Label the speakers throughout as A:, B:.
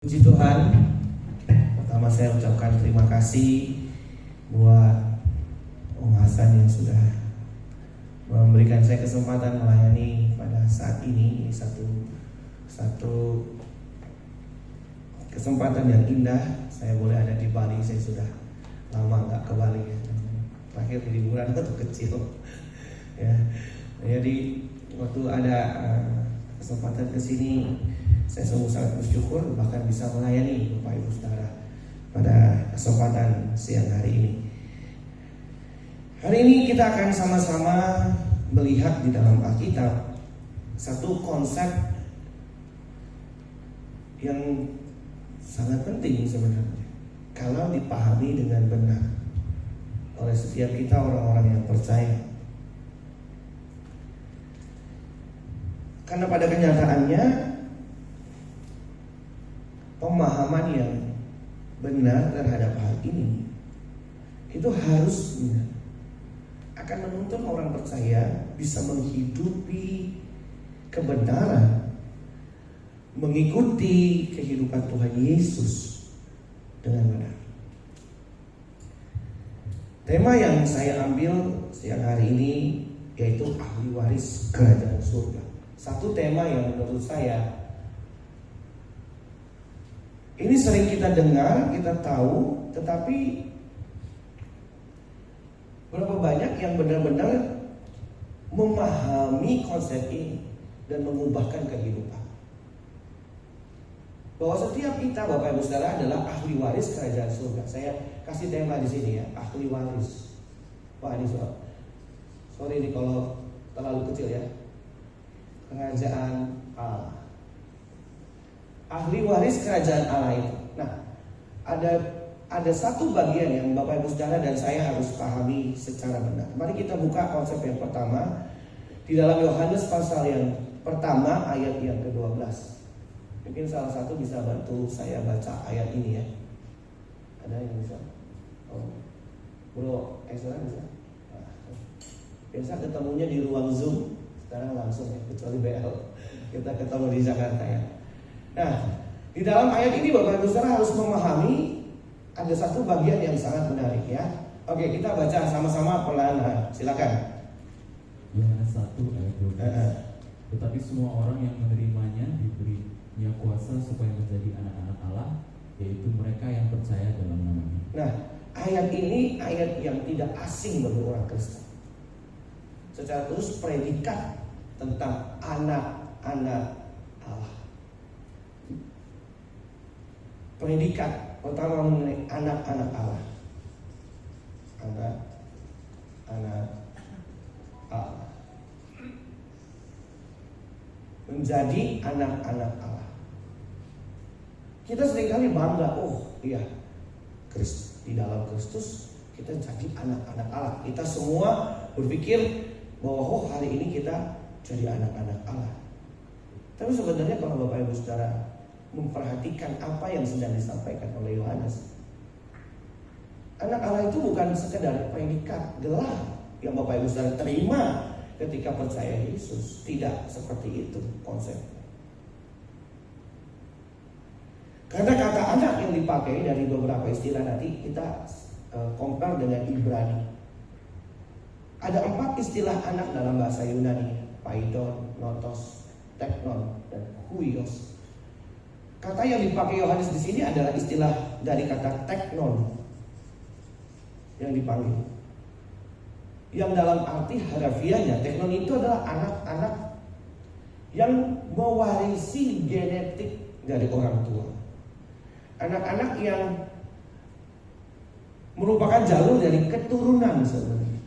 A: Puji Tuhan, pertama saya ucapkan terima kasih buat Om Hasan yang sudah memberikan saya kesempatan melayani pada saat ini. Ini satu kesempatan yang indah. Saya boleh ada di Bali. Saya sudah lama nggak ke Bali ya. Terakhir di liburan waktu kecil ya. Jadi waktu ada kesempatan ke sini, saya sungguh sangat bersyukur bahkan bisa melayani Bapak Ibu Saudara pada kesempatan siang hari ini. Hari ini kita akan sama-sama melihat di dalam Alkitab satu konsep yang sangat penting sebenarnya kalau dipahami dengan benar oleh setiap kita orang-orang yang percaya. Karena pada kenyataannya pemahaman yang benar terhadap hal ini itu harusnya akan menuntun orang percaya bisa menghidupi kebenaran, mengikuti kehidupan Tuhan Yesus dengan benar. Tema yang saya ambil siang hari ini yaitu ahli waris kerajaan surga. Satu tema yang menurut saya ini sering kita dengar, kita tahu, tetapi berapa banyak yang benar-benar memahami konsep ini dan mengubahkan kehidupan. Bahwa setiap kita, Bapak Ibu Saudara, adalah ahli waris kerajaan surga. Saya kasih tema di sini ya, ahli waris. Wah ini sorry nih kalau terlalu kecil ya. Kerajaan Allah. Ahli waris kerajaan Allah itu. Nah, ada satu bagian yang Bapak Ibu Saudara dan saya harus pahami secara benar. Mari kita buka konsep yang pertama di dalam Yohanes pasal yang pertama ayat yang ke-12. Mungkin salah satu bisa bantu saya baca ayat ini ya. Ada yang bisa? Oh, Bro Ezra bisa? Nah, biasa ketemunya di ruang Zoom. Sekarang langsung ya, kecuali BL. Kita ketemu di Jakarta ya. Nah, di dalam ayat ini Bapak Ibu Saudara harus memahami ada satu bagian yang sangat menarik ya. Oke, kita baca sama-sama pelan. Silakan.
B: Yohanes 1 ayat 12. Tetapi semua orang yang menerimanya diberinya kuasa supaya menjadi anak-anak Allah, yaitu mereka yang percaya dalam namanya.
A: Nah, ayat ini ayat yang tidak asing bagi orang Kristen. Secara khusus predikat tentang anak-anak Allah. Predikat pertama mengenai anak-anak Allah. Anak-anak Allah. Menjadi anak-anak Allah. Kita seringkali bangga, oh iya, di dalam Kristus kita jadi anak-anak Allah. Kita semua berpikir bahwa oh hari ini kita jadi anak-anak Allah. Tapi sebenarnya kalau Bapak Ibu Saudara memperhatikan apa yang sedang disampaikan oleh Yohanes, anak Allah itu bukan sekedar predikat gelar yang Bapak Ibu Saudara terima ketika percaya Yesus. Tidak seperti itu konsepnya. Karena kata anak yang dipakai dari beberapa istilah nanti kita compare dengan Ibrani. Ada 4 istilah anak dalam bahasa Yunani: paidon, notos, teknon, dan huios. Kata yang dipakai Yohanes di sini adalah istilah dari kata teknon yang dipanggil. Yang dalam arti harafiahnya, teknon itu adalah anak-anak yang mewarisi genetik dari orang tua. Anak-anak yang merupakan jalur dari keturunan sebenarnya.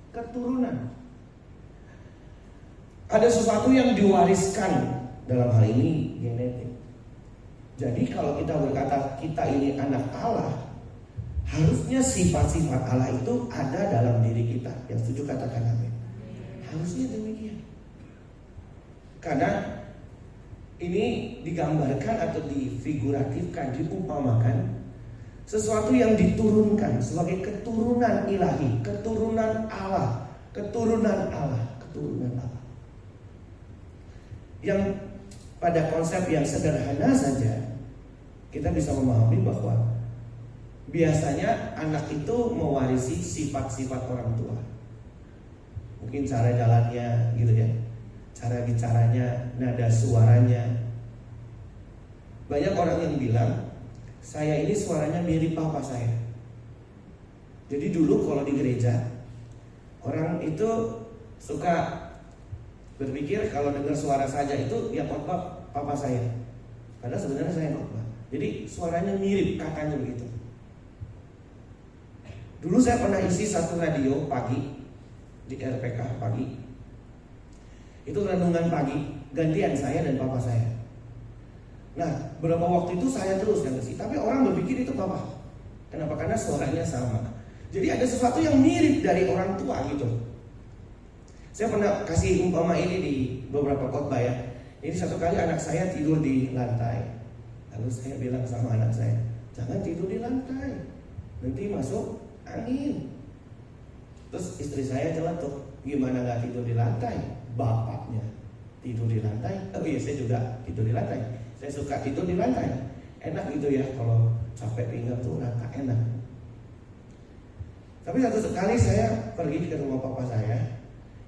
A: Keturunan. Ada sesuatu yang diwariskan, dalam hal ini genetik. Jadi kalau kita berkata kita ini anak Allah, harusnya sifat-sifat Allah itu ada dalam diri kita. Yang setuju katakan amin. Harusnya demikian. Karena ini digambarkan atau difiguratifkan, diupamakan sesuatu yang diturunkan sebagai keturunan ilahi, keturunan Allah, keturunan Allah, keturunan Allah. Yang pada konsep yang sederhana saja, kita bisa memahami bahwa biasanya anak itu mewarisi sifat-sifat orang tua. Mungkin cara jalannya gitu ya, cara bicaranya, nada suaranya. Banyak orang yang bilang, saya ini suaranya mirip papa saya. Jadi dulu kalau di gereja, orang itu suka berpikir kalau dengar suara saja itu ya khotbah papa saya. Padahal sebenarnya saya khotbah. Jadi suaranya mirip, kakaknya begitu. Dulu saya pernah isi satu radio pagi di RPK pagi. Itu renungan pagi, gantian saya dan papa saya. Nah, beberapa waktu itu saya terus yang isi, tapi orang berpikir itu papa. Kenapa? Karena suaranya sama. Jadi ada sesuatu yang mirip dari orang tua gitu. Saya pernah kasih umpama ini di beberapa khotbah ya. Ini satu kali anak saya tidur di lantai. Lalu saya bilang sama anak saya, jangan tidur di lantai, nanti masuk angin. Terus istri saya celetuk, gimana gak tidur di lantai? Bapaknya tidur di lantai. Oh iya, saya juga tidur di lantai. Saya suka tidur di lantai. Enak gitu ya, kalau capek pinggang tuh rata enak. Tapi satu kali saya pergi ke rumah papa saya.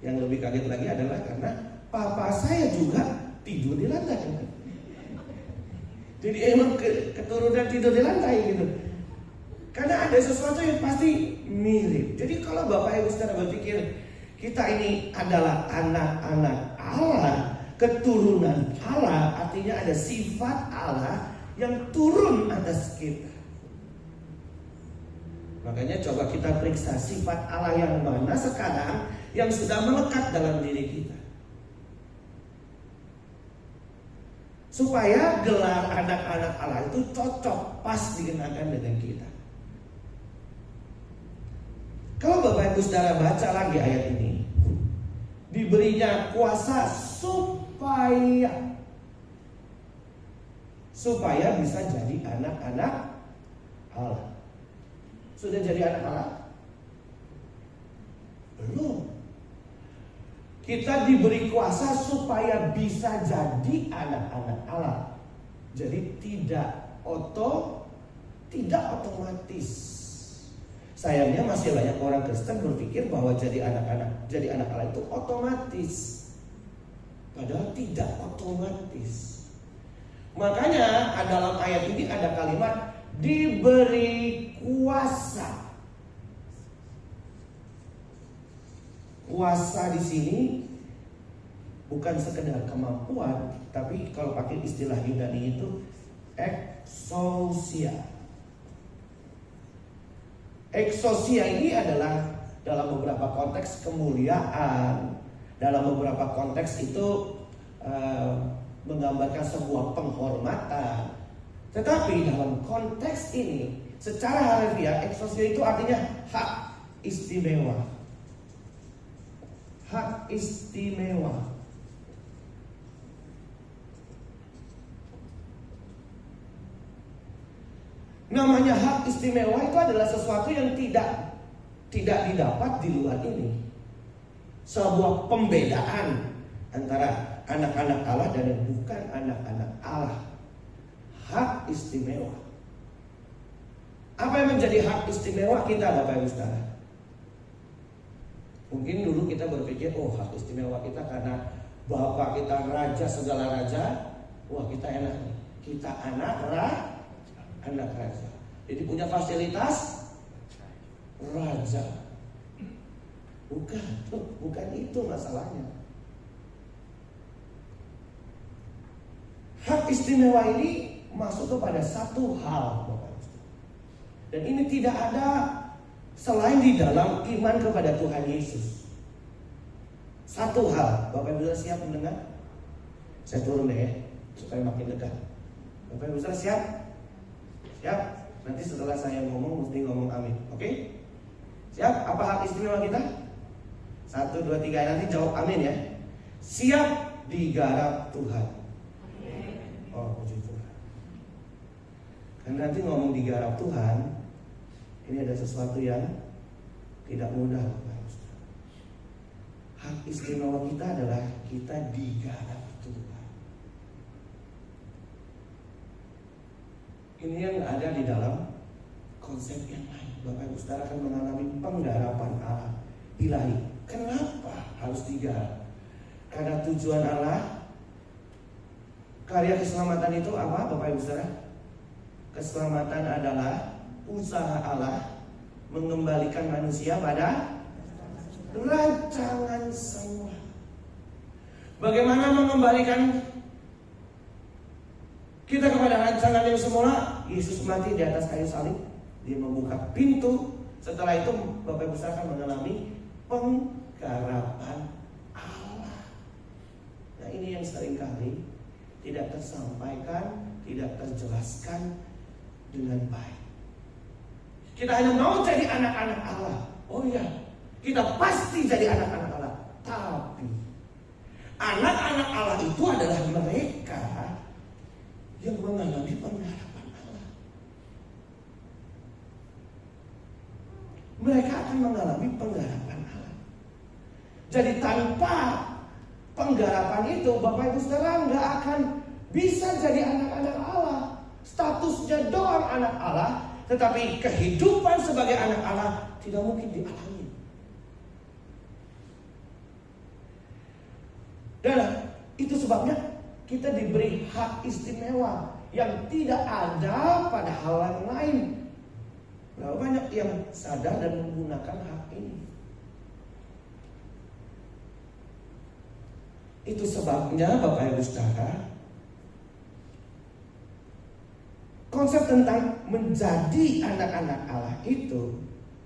A: Yang lebih kaget lagi adalah karena papa saya juga tidur di lantai. Jadi emang keturunan tidur di lantai gitu. Karena ada sesuatu yang pasti mirip. Jadi kalau Bapak Ibu Saudara berpikir kita ini adalah anak-anak Allah, keturunan Allah, artinya ada sifat Allah yang turun atas kita. Makanya coba kita periksa sifat Allah yang mana sekarang yang sudah melekat dalam diri kita. Supaya gelar anak-anak Allah itu cocok, pas dikenakan dengan kita. Kalau Bapak Ibu Saudara baca lagi ayat ini, diberinya kuasa supaya bisa jadi anak-anak Allah. Sudah jadi anak Allah? Belum. Kita diberi kuasa supaya bisa jadi anak-anak Allah. Jadi tidak otomatis. Sayangnya masih banyak orang Kristen berpikir bahwa jadi anak Allah itu otomatis. Padahal tidak otomatis. Makanya dalam ayat ini ada kalimat diberi kuasa. Kuasa di sini bukan sekedar kemampuan, tapi kalau pakai istilah Yunani itu exousia. Exousia ini adalah dalam beberapa konteks kemuliaan, dalam beberapa konteks itu menggambarkan sebuah penghormatan. Tetapi dalam konteks ini secara harfiah exousia itu artinya hak istimewa. Hak istimewa. Namanya hak istimewa itu adalah sesuatu yang tidak didapat di luar ini. Sebuah pembedaan antara anak-anak Allah dan yang bukan anak-anak Allah. Hak istimewa. Apa yang menjadi hak istimewa kita, Bapak Ibu Saudara? Mungkin dulu kita berpikir, oh hak istimewa kita karena bapak kita raja segala raja, wah kita enak nih, kita anak raja. Jadi punya fasilitas raja. Bukan itu masalahnya. Hak istimewa ini masuk kepada satu hal, Bapak Ibu. Dan ini tidak ada selain di dalam iman kepada Tuhan Yesus. Satu hal, Bapak Ibu siap mendengar? Saya turun deh ya, supaya makin dekat. Bapak Ibu siap? Siap? Nanti setelah saya ngomong, mesti ngomong amin. Oke? Siap? Apa hak istimewa kita? 1, 2, 3, nanti jawab amin ya. Siap digarap Tuhan. Oh, puji Tuhan. Karena nanti ngomong digarap Tuhan, ini ada sesuatu yang tidak mudah. Hak istimewa kita adalah kita digarap Tuhan. Ini yang ada di dalam konsep yang lain. Bapak Ibu Saudara akan mengalami penggarapan Allah ilahi. Kenapa harus digarap? Karena tujuan Allah, karya keselamatan itu apa Bapak Ibu Saudara? Keselamatan adalah usaha Allah mengembalikan manusia pada rancangan semula. Bagaimana mengembalikan kita kepada rancangan yang semula? Yesus mati di atas kayu salib. Dia membuka pintu. Setelah itu Bapak Ibu Saudara akan mengalami penggarapan Allah. Nah, ini yang seringkali tidak tersampaikan, tidak terjelaskan dengan baik. Kita hanya mau jadi anak-anak Allah. Oh iya, kita pasti jadi anak-anak Allah. Tapi anak-anak Allah itu adalah mereka yang mengalami pengharapan Allah. Mereka akan mengalami pengharapan Allah. Jadi tanpa penggarapan itu, Bapak Ibu Saudara nggak akan bisa jadi anak-anak Allah. Statusnya doang anak Allah, tetapi kehidupan sebagai anak Allah tidak mungkin dialami. Dan itu sebabnya kita diberi hak istimewa yang tidak ada pada hal yang lain. Berapa banyak yang sadar dan menggunakan hak ini? Itu sebabnya Bapak Ibu Saudara, konsep tentang menjadi anak-anak Allah itu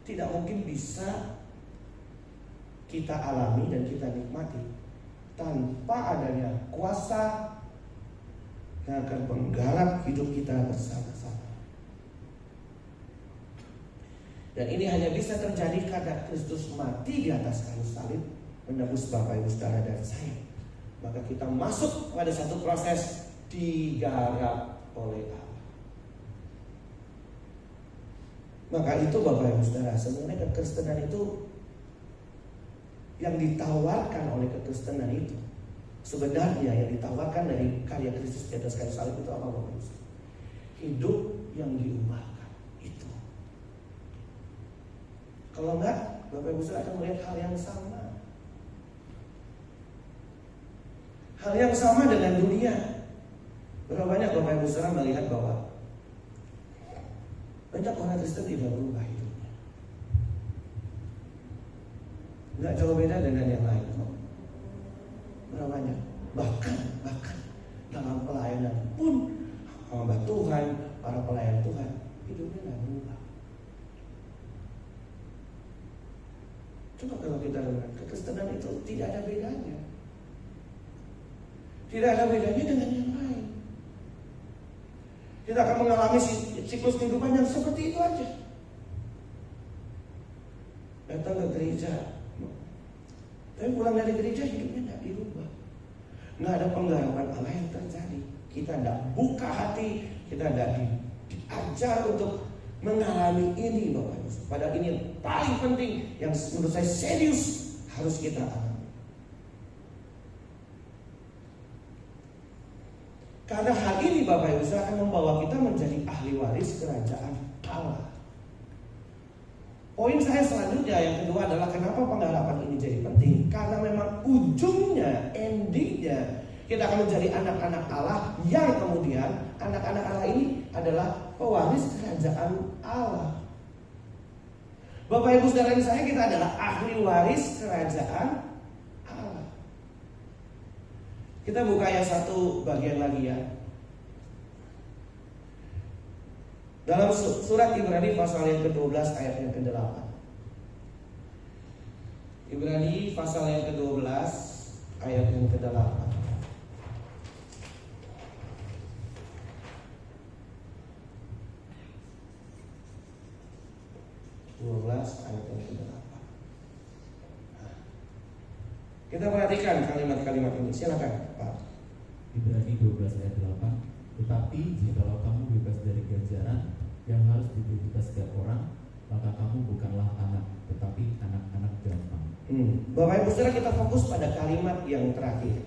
A: tidak mungkin bisa kita alami dan kita nikmati tanpa adanya kuasa yang akan menggarap hidup kita bersama-sama. Dan ini hanya bisa terjadi karena Kristus mati di atas kayu salib menebus Bapak Ibu Saudara dan saya. Maka kita masuk pada satu proses digarap oleh Allah. Maka itu Bapak Ibu Saudara, sebenarnya kekristenan itu yang ditawarkan oleh kekristenan itu, sebenarnya yang ditawarkan dari karya Kristus di atas kayu salib itu apa Bapak Ibu Saudara? Hidup yang diubahkan itu. Kalau enggak, Bapak Ibu Saudara akan melihat hal yang sama. Hal yang sama dengan dunia. Berapa banyak Bapak Ibu Saudara melihat bahwa banyak orang Kristen tidak berubah hidupnya. Nggak jauh beda dengan yang lain. Berapa banyak? Bahkan dalam pelayanan pun hamba Tuhan, para pelayan Tuhan, hidupnya nggak berubah. Coba kalau kita lihat, kekristenan itu tidak ada bedanya. Tidak ada bedanya dengan yang lain. Kita akan mengalami siklus kehidupan yang seperti itu aja. Datang ke gereja, tapi pulang dari gereja hidupnya tidak dirubah. Nggak ada penggarapan Allah yang terjadi. Kita tidak buka hati, kita tidak diajar untuk mengalami ini Bapak Ibu. Padahal ini yang paling penting, yang menurut saya serius harus kita alami. Karena hal ini Bapak Ibu akan membawa kita menjadi ahli waris kerajaan Allah. Poin saya selanjutnya yang kedua adalah kenapa pengharapan ini jadi penting. Karena memang ujungnya, endingnya kita akan menjadi anak-anak Allah, yang kemudian anak-anak Allah ini adalah pewaris kerajaan Allah. Bapak Ibu Saudara saya, kita adalah ahli waris kerajaan Allah. Kita buka ayat 1 bagian lagi ya. Dalam surat Ibrani pasal yang ke-12 ayat yang ke-8. Ibrani pasal yang ke-12 ayat yang ke-8. 12 ayat yang ke-8. Kita perhatikan kalimat-kalimat ini. Silakan Pak.
B: Ibrani 12 ayat 8. Tetapi jikalau kamu bebas dari ganjaran yang harus diberikan setiap orang, maka kamu bukanlah anak, tetapi anak-anak gampang.
A: Bapak Ibu Saudara, kita fokus pada kalimat yang terakhir.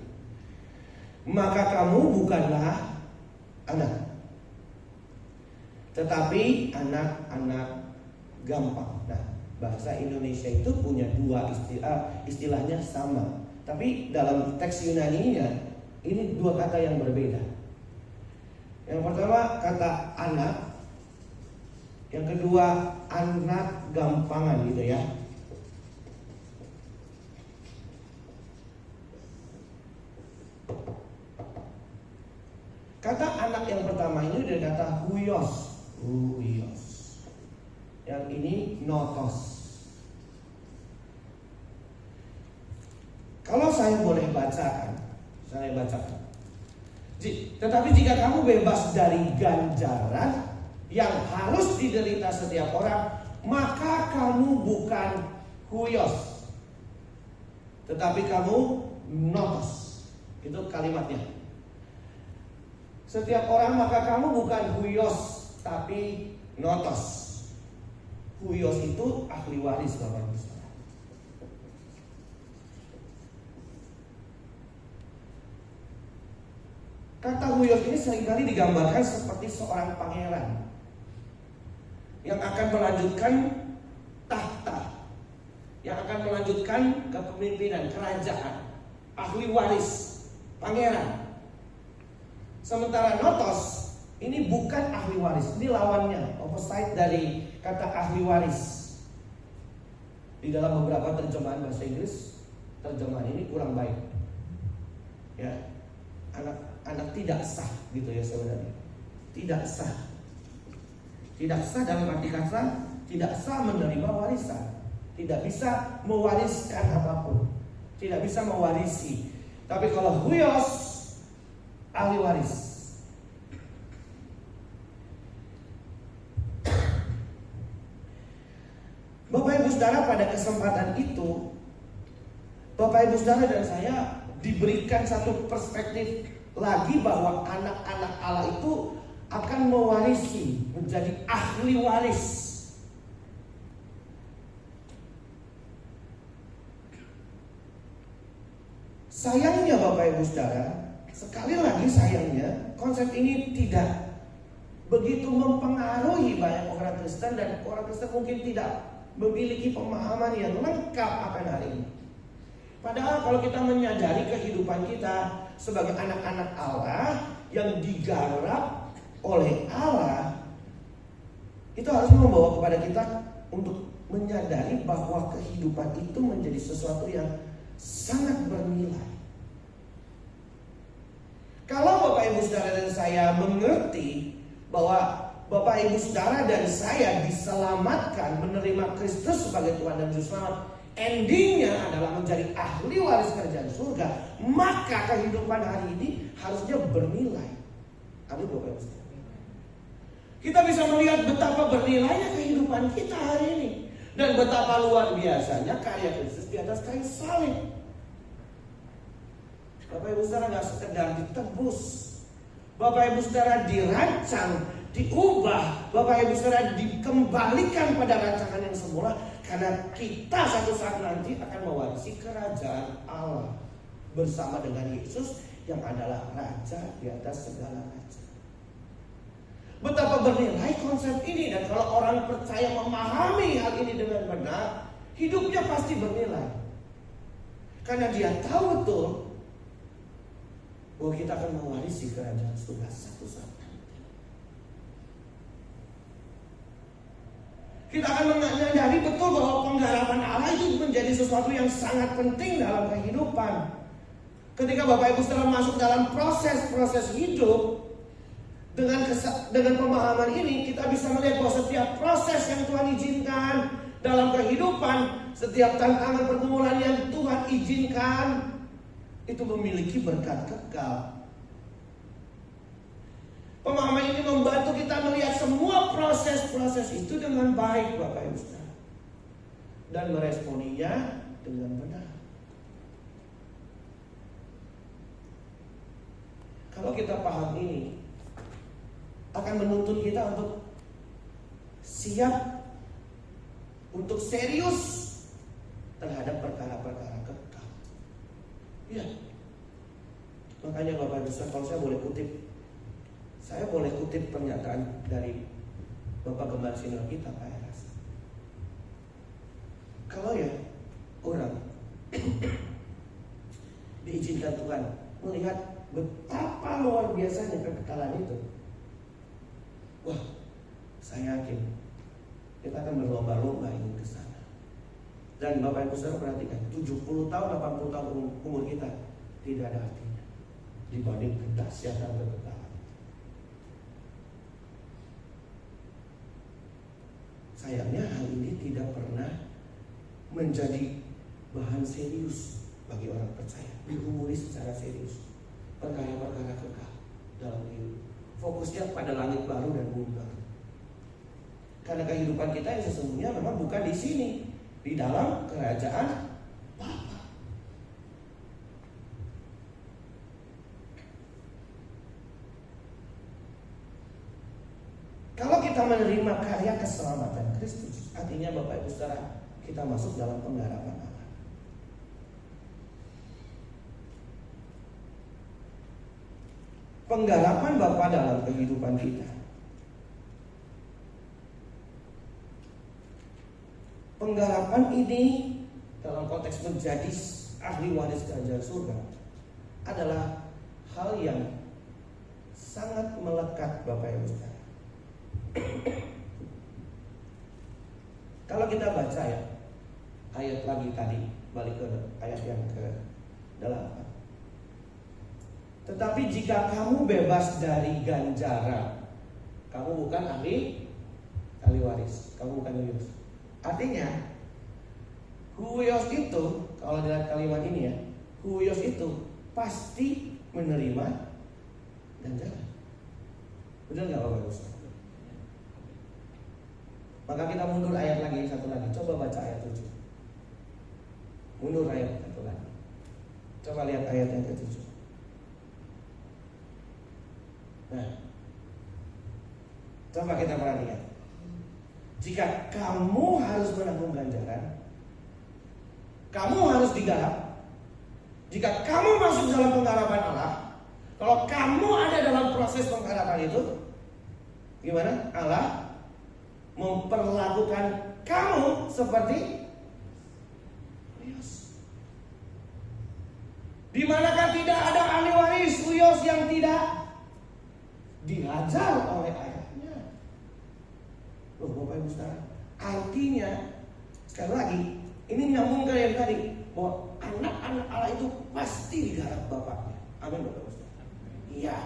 A: Maka kamu bukanlah anak. tetapi anak-anak gampang. Nah, bahasa Indonesia itu punya dua istilahnya sama, tapi dalam teks Yunani-nya ini dua kata yang berbeda. Yang pertama kata anak, yang kedua anak gampangan gitu ya. Kata anak yang pertama ini dari kata huios. Yang ini notos. Kalau saya boleh bacakan, saya bacakan. Tetapi jika kamu bebas dari ganjaran yang harus diderita setiap orang, maka kamu bukan huios, tetapi kamu notos. Itu kalimatnya. Setiap orang, maka kamu bukan huios, tapi notos. Huios itu ahli waris, Bapak Ibu Saudara. Kata huios ini seringkali digambarkan seperti seorang pangeran yang akan melanjutkan tahta, yang akan melanjutkan kepemimpinan kerajaan, ahli waris, pangeran. Sementara notos ini bukan ahli waris, ini lawannya, opposite dari kata ahli waris. Di dalam beberapa terjemahan bahasa Inggris, terjemahan ini kurang baik. Ya, anak tidak sah gitu ya sebenarnya. Tidak sah. Tidak sah dalam arti kata tidak sah menerima warisan. Tidak bisa mewariskan apapun. Tidak bisa mewarisi. Tapi kalau huios, ahli waris. Bapak Ibu Saudara, pada kesempatan itu Bapak Ibu Saudara dan saya diberikan satu perspektif lagi bahwa anak-anak Allah itu akan mewarisi, menjadi ahli waris. Sayangnya Bapak Ibu Saudara, sekali lagi sayangnya konsep ini tidak begitu mempengaruhi banyak orang Kristen, dan orang Kristen mungkin tidak memiliki pemahaman yang lengkap akan hal ini. Padahal kalau kita menyadari kehidupan kita sebagai anak-anak Allah yang digarap oleh Allah, itu harus membawa kepada kita untuk menyadari bahwa kehidupan itu menjadi sesuatu yang sangat bernilai. Kalau Bapak Ibu Saudara dan saya mengerti bahwa Bapak Ibu Saudara dan saya diselamatkan, menerima Kristus sebagai Tuhan dan Juru Selamat, endingnya adalah menjadi ahli waris kerajaan surga, maka kehidupan hari ini harusnya bernilai. Amin Bapak Ibu Saudara. Kita bisa melihat betapa bernilainya kehidupan kita hari ini, dan betapa luar biasanya karya Kristus di atas kayu salib. Bapak Ibu Saudara gak sekedar ditebus, Bapak Ibu Saudara dirancang, diubah, Bapak Ibu Saudara dikembalikan pada rancangan yang semula, karena kita satu saat nanti akan mewarisi kerajaan Allah bersama dengan Yesus yang adalah Raja di atas segala raja. Betapa bernilai konsep ini, dan kalau orang percaya memahami hal ini dengan benar, hidupnya pasti bernilai. Karena dia tahu betul bahwa kita akan mewarisi kerajaan surga satu saat. Kita akan menyadari betul bahwa penggarapan Allah itu menjadi sesuatu yang sangat penting dalam kehidupan. Ketika Bapak Ibu Saudara masuk dalam proses hidup, dengan pemahaman ini kita bisa melihat bahwa setiap proses yang Tuhan izinkan dalam kehidupan, setiap tantangan pergumulan yang Tuhan izinkan, itu memiliki berkat kekal. Pemahaman ini membantu kita melihat semua proses-proses itu dengan baik, Bapak Ibu Saudara, dan meresponinya dengan benar. Kalau kita paham ini, akan menuntun kita untuk siap, untuk serius terhadap perkara-perkara kekal. Ya, makanya Bapak Ibu Saudara, kalau saya boleh kutip pernyataan dari Bapak Gembala senior kita Pak Eras. Kalau ya orang diizinkan Tuhan melihat betapa luar biasanya kekekalan itu, wah, saya yakin kita akan berlomba-lomba ingin ke sana. Dan Bapak Ibu Saudara perhatikan, 70 tahun, 80 tahun umur kita tidak ada artinya dibanding kedahsyatan kekekalan. Sayangnya hal ini tidak pernah menjadi bahan serius bagi orang percaya, diumuri secara serius perkara-perkara kekal dalam hidup. Fokusnya pada langit baru dan bumi baru. Karena kehidupan kita yang sesungguhnya memang bukan di sini, di dalam kerajaan Bapa. Kalau kita menerima karya keselamatan Kristus, artinya Bapak Ibu Saudara, kita masuk dalam pengharapan Allah. Pengharapan Bapa dalam kehidupan kita. Pengharapan ini dalam konteks menjadi ahli waris kerajaan surga adalah hal yang sangat melekat Bapak Ibu Saudara. Kalau kita baca ya ayat lagi tadi, balik ke ayat yang ke-8. Tetapi jika kamu bebas dari ganjaran, kamu bukan ahli waris, kamu bukan huios. Artinya huios itu, kalau dalam kalimat ini ya, huios itu pasti menerima ganjaran. Benar nggak Bapak Ibu? Maka kita mundur ayat lagi, satu lagi. Coba baca ayat 7. Mundur ayat satu lagi. Coba lihat ayat yang ke-7. Nah, coba kita perhatikan. Jika kamu harus menanggung ganjaran, kamu harus digarap. Jika kamu masuk dalam pengharapan Allah, kalau kamu ada dalam proses pengharapan itu, gimana? Allah memperlakukan kamu seperti huios. Di manakah tidak ada ahli waris huios yang tidak dihajar oleh ayahnya. Loh Bapak Ibu Saudara, artinya sekali lagi ini nyambung ke yang tadi, bahwa anak-anak Allah itu pasti digarap bapaknya. Amin Bapak Ibu Saudara. Iya.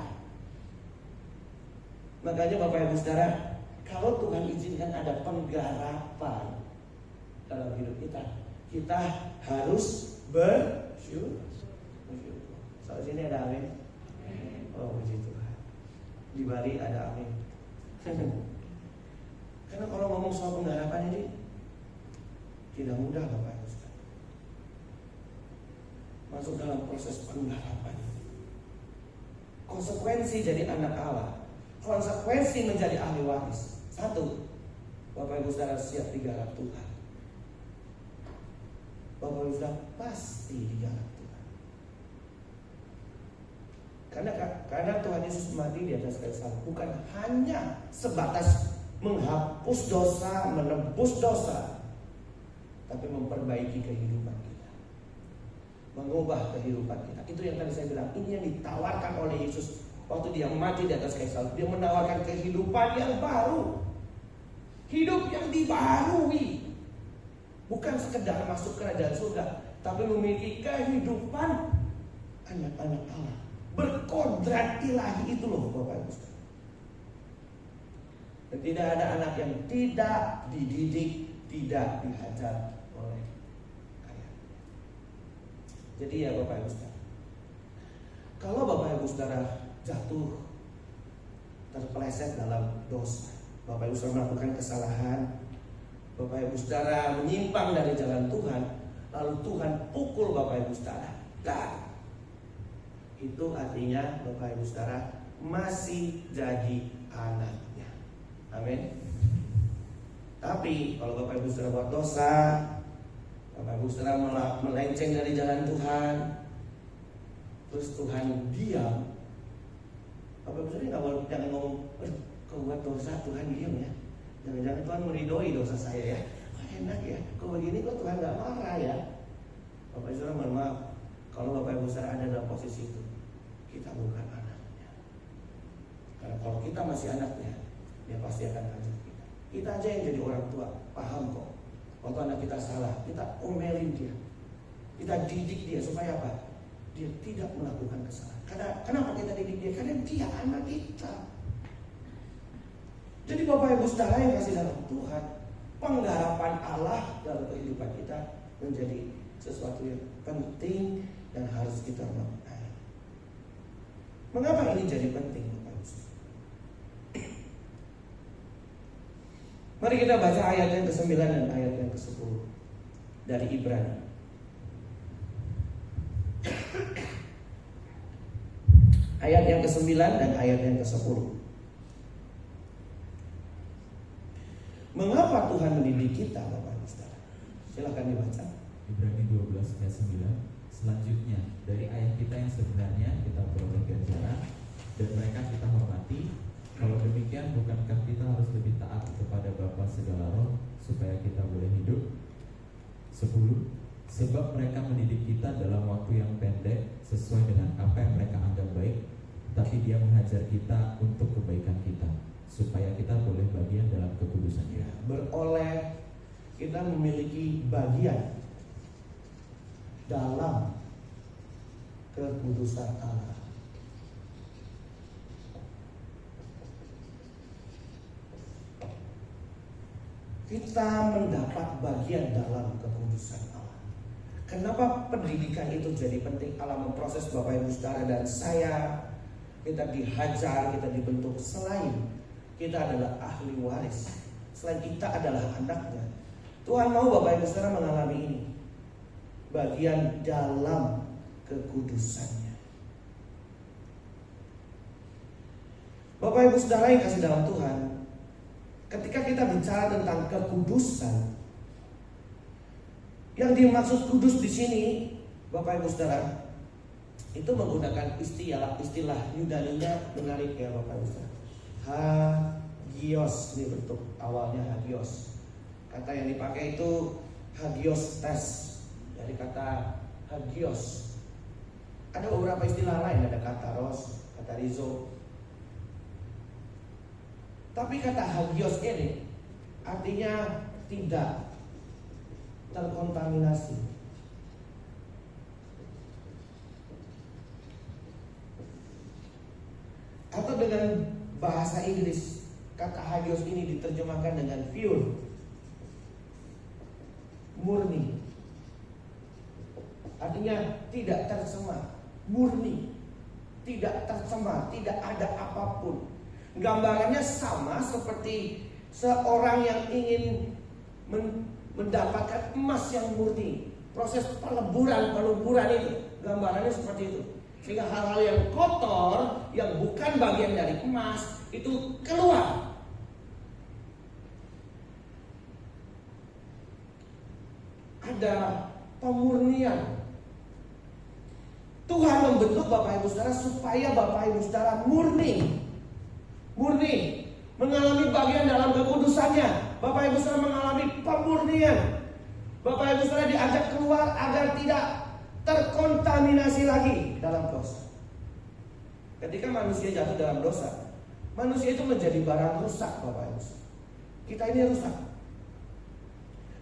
A: Makanya Bapak Ibu Saudara, kalau Tuhan izinkan ada penggarapan dalam hidup kita, kita harus bersyukur. Soal sini ada amin. Oh puji Tuhan. Di Bali ada amin. Karena kalau ngomong soal pengharapan ini tidak mudah Bapak Ibu Saudara. Masuk dalam proses pengharapan. Konsekuensi jadi anak Allah, konsekuensi menjadi ahli waris. Satu, Bapak Ibu Saudara siap digarap Tuhan. Bapak Ibu Saudara pasti digarap Tuhan. Karena Tuhan Yesus mati di atas kayu salib bukan hanya sebatas menghapus dosa, menebus dosa, tapi memperbaiki kehidupan kita, mengubah kehidupan kita. Itu yang tadi saya bilang, ini yang ditawarkan oleh Yesus waktu dia mati di atas kayu salib. Dia menawarkan kehidupan yang baru, hidup yang dibaharui, bukan sekedar masuk kerajaan surga, tapi memiliki kehidupan anak-anak Allah, berkodrat ilahi itu loh Bapak Ibu. Dan tidak ada anak yang tidak dididik, tidak dihajar oleh ayah. Jadi ya Bapak Ibu Saudara, kalau Bapak Ibu Saudara jatuh, terpeleset dalam dosa, Bapak Ibu Saudara melakukan kesalahan, Bapak Ibu Saudara menyimpang dari jalan Tuhan, lalu Tuhan pukul Bapak Ibu Saudara, dan itu artinya Bapak Ibu Saudara masih jadi anaknya. Amin. Tapi kalau Bapak Ibu Saudara buat dosa, Bapak Ibu Saudara melenceng dari jalan Tuhan, terus Tuhan diam, Bapak Ibu Saudara jangan ngomong, kau buat dosa Tuhan diam ya. Tuhan meridhoi dosa saya ya. Enak ya, kok begini kok Tuhan gak marah ya. Bapak Ibu Saudara, mohon maaf, kalau Bapak Ibu Saudara ada dalam posisi itu, kita bukan anaknya. Karena kalau kita masih anaknya, dia pasti akan hajar kita. Kita aja yang jadi orang tua, paham kok. Waktu anak kita salah, kita omelin dia, kita didik dia supaya apa? Dia tidak melakukan kesalahan. Kenapa kita didik dia? Karena dia anak kita. Jadi Bapak Ibu Saudara yang kasih dalam Tuhan, penggarapan Allah dalam kehidupan kita menjadi sesuatu yang penting dan harus kita maknai. Mengapa ini jadi penting, Bapak Ibu Saudara? Mari kita baca ayat yang ke-9 dan ayat yang ke-10 dari Ibrani. Ayat yang ke-9 dan ayat yang ke-10. Mengapa Tuhan mendidik kita, Bapak Ibu Saudara? Silakan dibaca.
B: Ibrani 12 ayat 9. Selanjutnya, dari ayat kita yang sebenarnya kita peroleh ganjaran dan mereka kita hormati. Kalau demikian, bukankah kita harus lebih taat kepada Bapa segala roh supaya kita boleh hidup? 10. Sebab mereka mendidik kita dalam waktu yang pendek sesuai dengan apa yang mereka anggap baik, tapi Dia menghajar kita untuk kebaikan kita, supaya kita boleh bagian dalam kekudusan.
A: Ya, beroleh, kita memiliki bagian dalam kekudusan Allah. Kita mendapat bagian dalam kekudusan Allah. Kenapa pendidikan itu jadi penting? Allah memproses Bapak Ibu Saudara dan saya. Kita dihajar, kita dibentuk. Selain kita adalah ahli waris, selain kita adalah anaknya, Tuhan mau Bapak Ibu Saudara mengalami ini, bagian dalam kekudusannya. Bapak Ibu Saudara yang kasih dalam Tuhan, ketika kita bicara tentang kekudusan, yang dimaksud kudus di sini, Bapak Ibu Saudara, itu menggunakan istilah Yunaninya menarik ya Bapak Ibu Saudara. Hagios, ini bentuk awalnya hagios. Kata yang dipakai itu hagios tes, dari kata hagios. Ada beberapa istilah lain, ada kata ros, kata rizo. Tapi kata hagios ini artinya tidak terkontaminasi. Atau dengan bahasa Inggris, kata hagios ini diterjemahkan dengan pure, murni. Artinya tidak tercemar, murni, tidak tercemar, tidak ada apapun. Gambarannya sama seperti seorang yang ingin mendapatkan emas yang murni. Proses peleburan itu, gambarannya seperti itu. Sehingga hal-hal yang kotor, yang bukan bagian dari emas, itu keluar. Ada pemurnian. Tuhan membentuk Bapak Ibu Saudara supaya Bapak Ibu Saudara murni, mengalami bagian dalam kekudusannya. Bapak Ibu Saudara mengalami pemurnian. Bapak Ibu Saudara diajak keluar agar tidak terkontaminasi lagi dalam dosa. Ketika manusia jatuh dalam dosa, manusia itu menjadi barang rusak, Bapak Ibu. Kita ini rusak.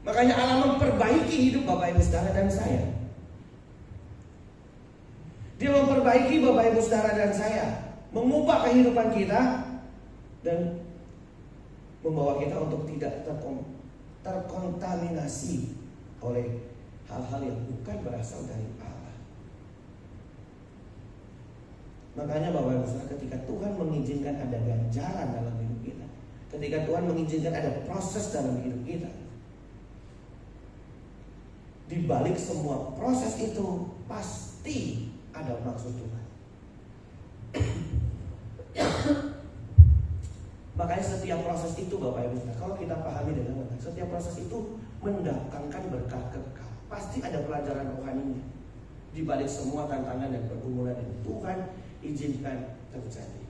A: Makanya Allah memperbaiki hidup Bapak Ibu Saudara dan saya. Dia memperbaiki Bapak Ibu Saudara dan saya, mengubah kehidupan kita dan membawa kita untuk tidak terkontaminasi oleh hal-hal yang bukan berasal dari Allah. Makanya Bapak Ibu Saudara, ketika Tuhan mengizinkan ada ganjaran dalam hidup kita, ketika Tuhan mengizinkan ada proses dalam hidup kita, di balik semua proses itu pasti ada maksud Tuhan. Makanya setiap proses itu Bapak Ibu Saudara, kalau kita pahami dengan benar, setiap proses itu mendatangkan berkah kekal. Pasti ada pelajaran rohaninya di balik semua tantangan dan pergumulan yang Tuhan izinkan terjadi.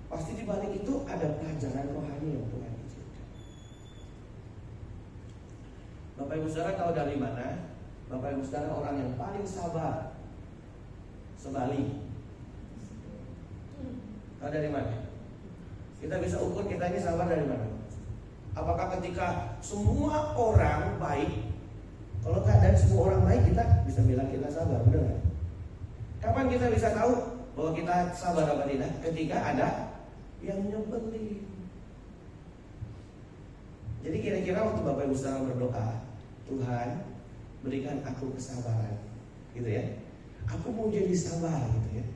A: Pasti di balik itu ada pelajaran rohani yang Tuhan izinkan. Bapak Ibu Saudara tahu dari mana? Bapak Ibu Saudara orang yang paling sabar sebalik. Tahu dari mana? Kita bisa ukur kita ini sabar dari mana? Apakah ketika semua orang baik? Kalau keadaan semua orang baik, kita bisa bilang kita sabar, benar nggak? Kapan kita bisa tahu bahwa kita sabar apa tidak? Ketika ada yang nyebelin. Jadi kira-kira waktu Bapak Ibu Saudara berdoa, Tuhan berikan aku kesabaran, gitu ya. Aku mau jadi sabar, gitu ya.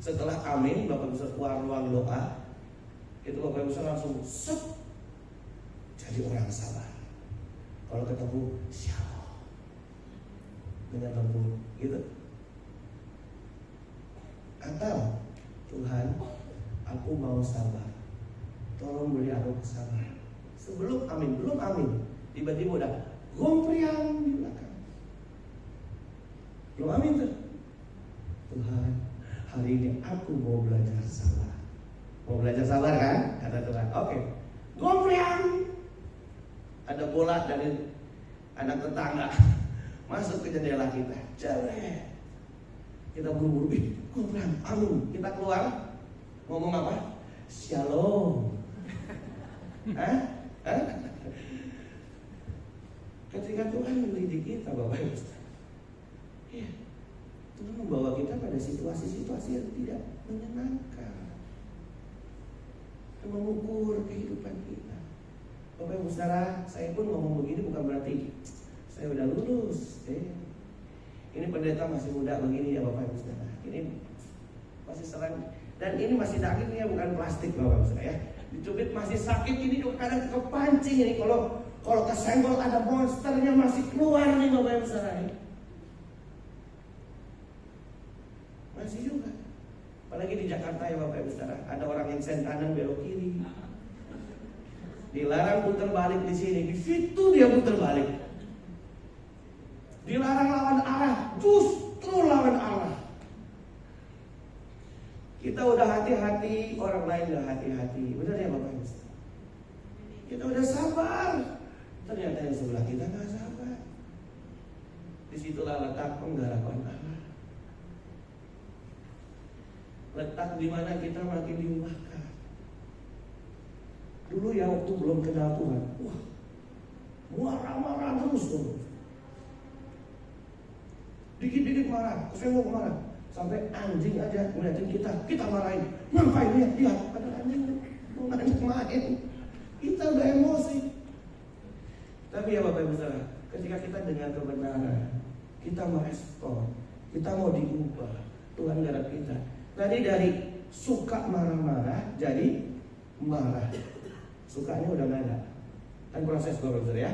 A: Setelah amin, Bapak Ibu Saudara keluar ruang doa, itu Bapak Ibu Saudara langsung set, jadi orang sabar. Kalau ketemu shalom dengan lembut, gitu. Atau Tuhan, aku mau sabar, tolong beri aku kesabaran. Sebelum amin, belum amin, tiba-tiba udah gompriang di belakang. Belum amin tuh. Tuhan, hari ini aku mau belajar sabar. Mau belajar sabar kan? Kata Tuhan. Oke. Gompriang. Ada bola dari anak tetangga masuk ke jendela kita. Jelek. Kita buru-buru. Gompriang. Amin. Kita keluar. Ngomong apa? Shalom. Hah? Ketika Tuhan mendidik kita, Bapak Ibu, ya, Tuhan membawa kita pada situasi-situasi yang tidak menyenangkan, yang mengukur kehidupan kita. Bapak Ibu Saudara, saya pun ngomong begini bukan berarti saya udah lulus. Ini pendeta masih muda begini ya Bapak Ibu Saudara. Ini masih serang dan ini masih dagingnya bukan plastik Bapak Ibu Saudara ya. Dicubit masih sakit, ini juga kadang kepancing ini kalau kesenggol ada monsternya masih keluar nih Bapak Ibu Saudara. Masih juga. Apalagi di Jakarta ya Bapak Ibu Saudara, ada orang yang sen kanan belok kiri. Dilarang putar balik di sini, di situ dia putar balik. Dilarang lawan arah, justru lawan arah. Kita udah hati-hati, orang lain udah hati-hati. Benar ya Bapak Ibu? Kita udah sabar, ternyata yang sebelah kita nggak sabar. Disitulah letak penggarapan Allah. Letak di mana kita makin diubahkan. Dulu ya waktu belum kenal Tuhan, wah, marah-marah terus tuh. Dikit-dikit marah, kesenggol marah. Sampai anjing aja ngeliatin kita marahin. Ngapain lihat? Padahal anjing mau main. Kita udah emosi. Tapi ya Bapak Ibu Saudara, ketika kita dengar kebenaran, kita merespon, kita mau diubah. Tuhan garap kita. Tadi dari suka marah-marah jadi marah. Sukanya udah nggak ada. Kan proses Bapak Ibu Saudara ya.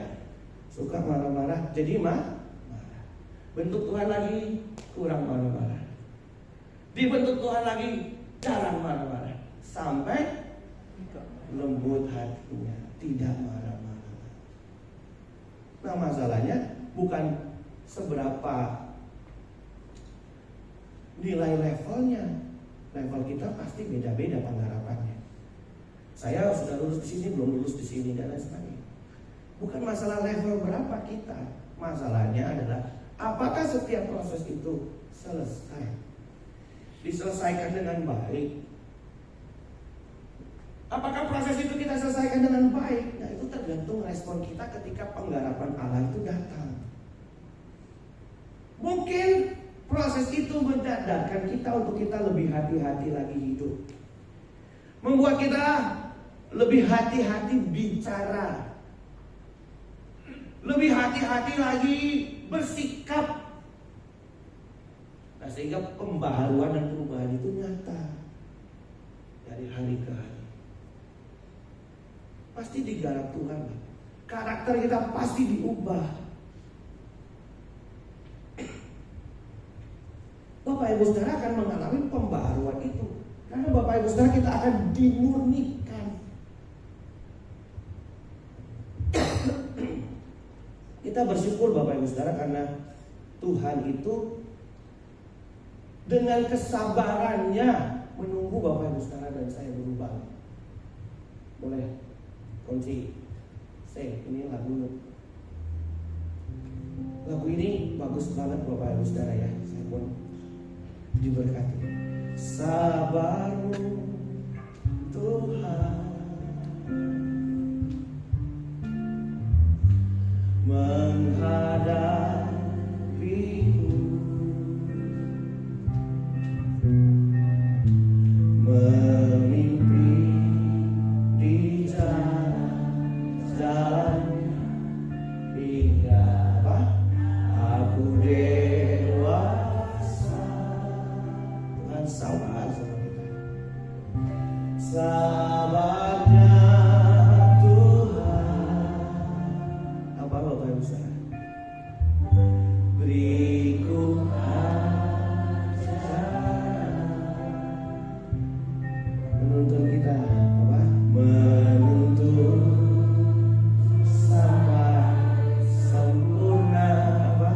A: Suka marah-marah jadi marah. Bentuk Tuhan lagi kurang marah-marah. Dibentuk Tuhan lagi jarang marah-marah. Sampai lembut hatinya, tidak marah-marah. Nah masalahnya bukan seberapa nilai levelnya. Level kita pasti beda-beda penggarapannya. Saya sudah lulus di sini, belum lulus di sini dan lain sebagainya. Bukan masalah level berapa kita. Masalahnya adalah apakah setiap proses itu selesai? Diselesaikan dengan baik. Apakah proses itu kita selesaikan dengan baik? Nah itu tergantung respon kita ketika penggarapan Allah itu datang. Mungkin proses itu mendadarkan kita untuk kita lebih hati-hati lagi hidup. Membuat kita lebih hati-hati bicara. Lebih hati-hati lagi bersikap. Nah sehingga pembaharuan dan perubahan itu nyata dari hari ke hari. Pasti digarap Tuhan. Karakter kita pasti diubah. Bapak Ibu Saudara akan mengalami pembaharuan itu. Karena Bapak Ibu Saudara kita akan dimurnikan. Kita bersyukur Bapak Ibu Saudara karena Tuhan itu dengan kesabarannya menunggu Bapak Ibu Saudara dan saya berubah. Boleh kunci C, ini lagu bagus banget Bapak Ibu Saudara ya. Saya pun diberkati. Sabarmu Tuhan menghadapiku, memimpin di jalan hingga aku dewasa. Tuhan sabar sama kita. Sabarnya Tuhan. Apa Bapak Ibu Saudara? Beriku ajaran menuntun kita apa? Menuntun sampai sempurna apa?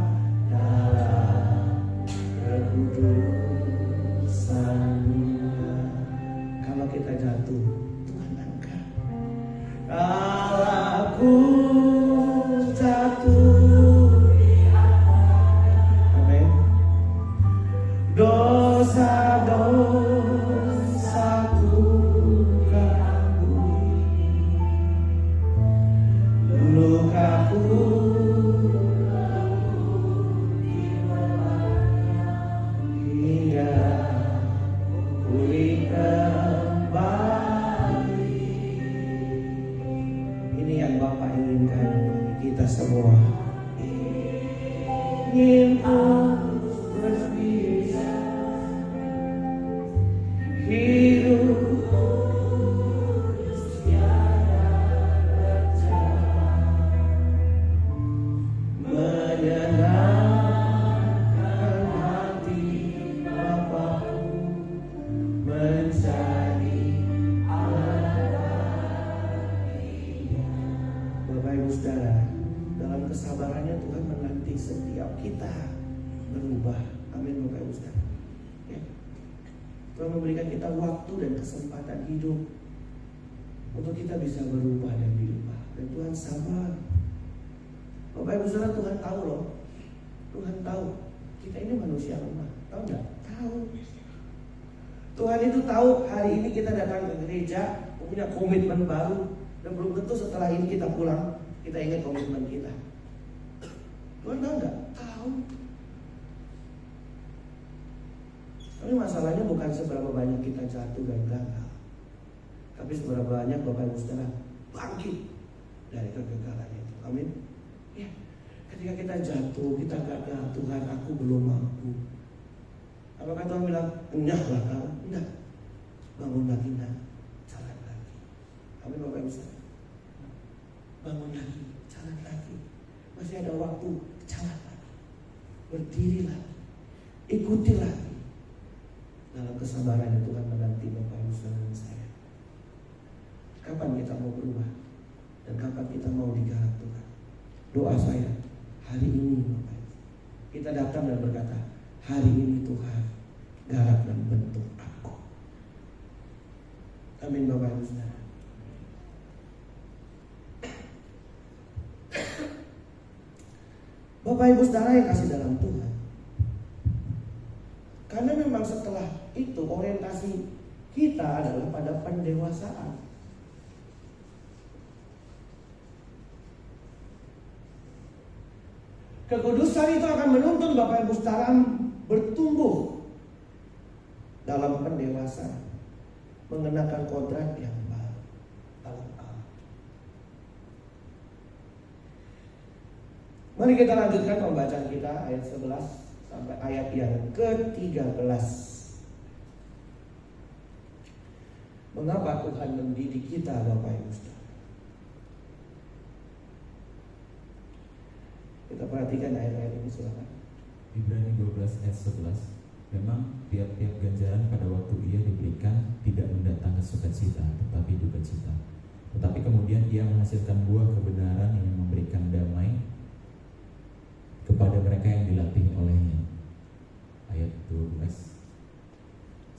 A: Dalam kekudusan-Nya. Kalau kita jatuh, Tuhan angkat. Kalau aku jatuh, amin. Dosa-dosaku keampuni, lukaku hingga pulih kembali. Ini yang Bapak inginkan bagi kita semua. Ingin berbisa hidup tiada bercerai, menyenangkan hati Bapakku, mencari Bapak Ibu Saudara, dalam kesabarannya Tuhan menanti setiap kita berubah. Amin Bapak Ibu Saudara. Ya. Tuhan memberikan kita waktu dan kesempatan hidup untuk kita bisa berubah dan dirubah. Dan Tuhan sabar. Bapak Ibu Saudara, Tuhan tahu loh. Tuhan tahu kita ini manusia lemah. Tahu nggak? Tahu. Tuhan itu tahu hari ini kita datang ke gereja punya komitmen baru, dan belum tentu setelah ini kita pulang kita ingat komitmen kita. Tuhan tahu nggak? Tahu. Tapi masalahnya bukan seberapa banyak kita jatuh dan gagal, tapi seberapa banyak Bapak Ibu Saudara bangkit dari kegagalan itu. Amin. Ya. Ketika kita jatuh, kita gagal, Tuhan aku belum mampu. Apakah Tuhan bilang, enyahlah kau? Enggak. Bangun lagi nak, jalan lagi. Amin Bapak Ibu Saudara. Bangun lagi, jalan lagi. Masih ada waktu, jalan lagi. Berdiri lagi. Ikuti lagi. Dalam kesabaran Tuhan menanti Bapak Ibu Saudara dan saya. Kapan kita mau berubah? Dan kapan kita mau digarap Tuhan? Doa saya, hari ini Bapak Ibu, kita datang dan berkata, hari ini Tuhan garap dan bentuk aku. Amin Bapak Ibu Saudara. Bapak Ibu Saudara yang kasih dalam Tuhan, karena memang setelah itu orientasi kita adalah pada pendewasaan. Kekudusan itu akan menuntun Bapak Ibu Saudara bertumbuh dalam pendewasaan, mengenakan kodrat yang baru dalam Allah. Mari kita lanjutkan pembacaan kita ayat 11 sampai ayat yang ke-13. Mengapa Tuhan mendidik kita Bapak Ibu Saudara? Kita perhatikan ayat-ayat ini, silakan.
B: Ibrani 12 ayat 11. Memang tiap-tiap ganjaran pada waktu ia diberikan tidak mendatangkan sukacita, tetapi dukacita. Tetapi kemudian ia menghasilkan buah kebenaran yang memberikan damai kepada mereka yang dilatih olehnya. Ayat 12.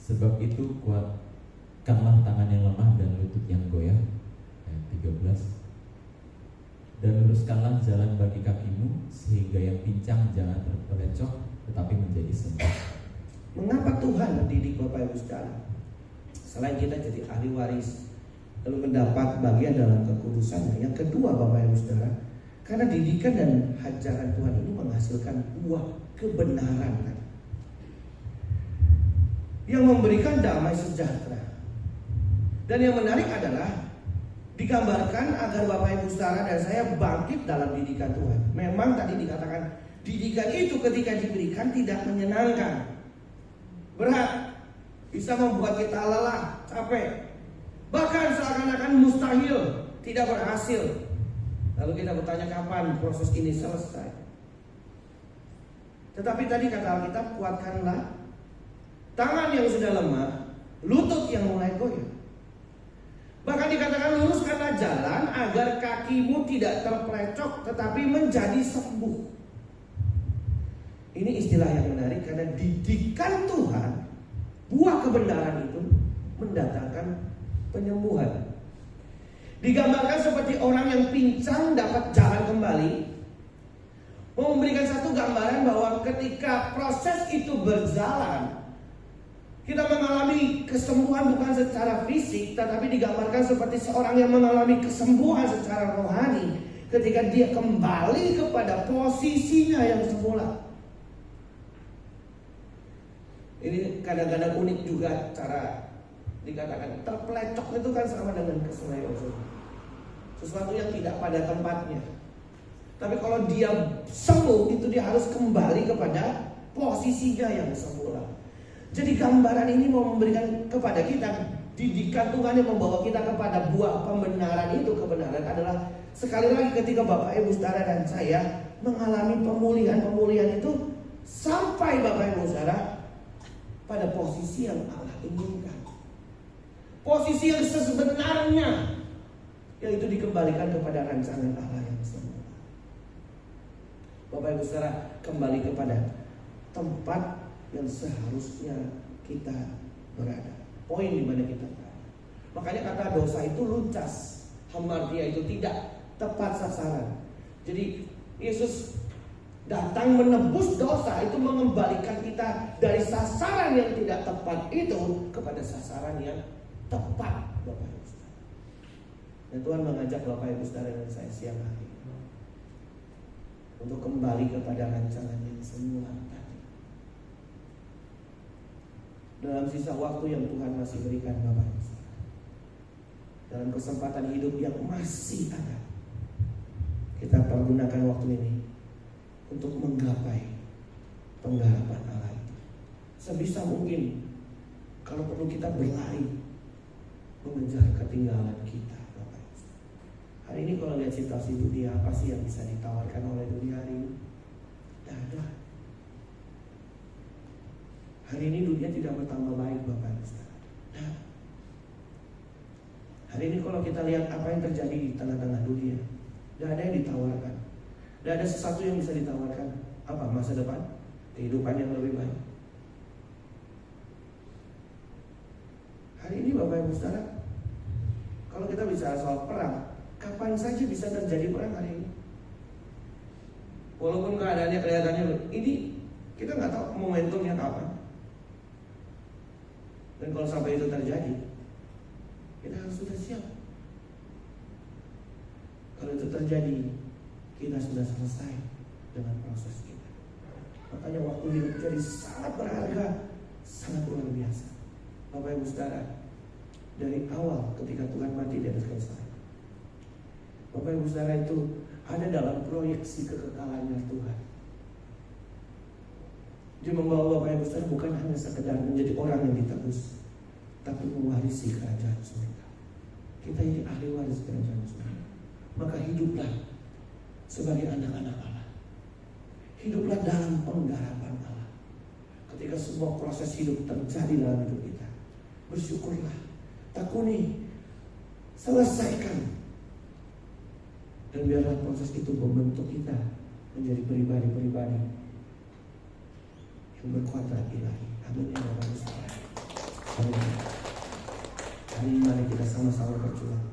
B: Sebab itu kuatkanlah tangan yang lemah dan lutut yang goyah. Ayat 13. Dan luruskanlah jalan bagi kakimu, sehingga yang pincang jangan terpelecok tetapi menjadi sembuh.
A: Mengapa Tuhan mendidik Bapak Ibu Saudara? Selain kita jadi ahli waris, lalu mendapat bagian dalam kekudusan. Yang kedua Bapak Ibu Saudara, karena didikan dan ajaran Tuhan ini menghasilkan buah kebenaran yang memberikan damai sejahtera. Dan yang menarik adalah digambarkan agar Bapak Ibu Saudara dan saya bangkit dalam didikan Tuhan. Memang tadi dikatakan didikan itu ketika diberikan tidak menyenangkan, berat, bisa membuat kita lelah, capek, bahkan seakan-akan mustahil, tidak berhasil. Lalu kita bertanya kapan proses ini selesai. Tetapi tadi kata Alkitab, kuatkanlah tangan yang sudah lemah, lutut yang mulai goyah. Bahkan dikatakan luruskanlah jalan agar kakimu tidak terpelecok tetapi menjadi sembuh. Ini istilah yang menarik karena didikan Tuhan, buah kebenaran itu mendatangkan penyembuhan. Digambarkan seperti orang yang pincang dapat jalan kembali. Memberikan satu gambaran bahwa ketika proses itu berjalan, kita mengalami kesembuhan bukan secara fisik, tetapi digambarkan seperti seorang yang mengalami kesembuhan secara rohani ketika dia kembali kepada posisinya yang semula. Ini kadang-kadang unik juga cara dikatakan terpelecok itu kan sama dengan keseliosan, sesuatu yang tidak pada tempatnya. Tapi kalau dia sembuh itu dia harus kembali kepada posisinya yang semula. Jadi gambaran ini mau memberikan kepada kita didikan Tuhan yang membawa kita kepada buah pembenaran itu. Kebenaran adalah sekali lagi ketika Bapak Ibu Saudara dan saya mengalami pemulihan itu sampai Bapak Ibu Saudara pada posisi yang Allah inginkan, posisi yang sebenarnya, yaitu dikembalikan kepada rancangan Allah yang semula. Bapak Ibu Saudara kembali kepada tempat yang seharusnya kita berada, poin di mana kita berada. Makanya kata dosa itu luncas, hamartia itu tidak tepat sasaran. Jadi Yesus datang menebus dosa itu, mengembalikan kita dari sasaran yang tidak tepat itu kepada sasaran yang tepat, Bapak Ibu Saudara. Dan Tuhan mengajak Bapak Ibu Saudara dan saya siang hari untuk kembali kepada rancangan yang semula tadi. Dalam sisa waktu yang Tuhan masih berikan Bapak Ibu Saudara, dalam kesempatan hidup yang masih ada, kita pergunakan waktu ini untuk menggapai pengharapan Allah itu. Sebisa mungkin, kalau perlu kita berlari mengejar ketinggalan kita, Bapak Ibu Saudara. Hari ini kalau lihat situasi dunia, apa sih yang bisa ditawarkan oleh dunia hari ini? Tidak ada. Hari ini dunia tidak bertambah baik, Bapak Ibu Saudara. Nah, hari ini kalau kita lihat apa yang terjadi di tengah-tengah dunia, tidak ada yang ditawarkan. Tidak ada sesuatu yang bisa ditawarkan. Apa? Masa depan? Kehidupan yang lebih baik. Hari ini Bapak Ibu Saudara, kalau kita bicara soal perang, kapan saja bisa terjadi perang hari ini. Walaupun keadaannya kelihatannya ini, kita nggak tahu momentumnya kapan. Dan kalau sampai itu terjadi, kita harus sudah siap. Kalau itu terjadi, kita sudah selesai dengan proses kita. Makanya waktu hidup jadi sangat berharga, sangat luar biasa. Bapak Ibu Saudara, dari awal ketika Tuhan mati di atas kayu salib, Bapak Ibu Saudara itu ada dalam proyeksi kekekalannya Tuhan. Dia membawa Bapak Ibu Saudara bukan hanya sekedar menjadi orang yang ditebus, tapi mewarisi kerajaan surga. Kita ini ahli waris kerajaan surga. Maka hiduplah sebagai anak-anak Allah. Hiduplah dalam pengharapan Allah. Ketika semua proses hidup terjadi dalam hidup kita, bersyukurlah, tekuni, selesaikan. Dan biarlah proses itu membentuk kita menjadi pribadi-pribadi yang berkuadrat ilahi. Amin ya Bapak Ibu Saudara. Hari ini mari kita sama-sama berjuang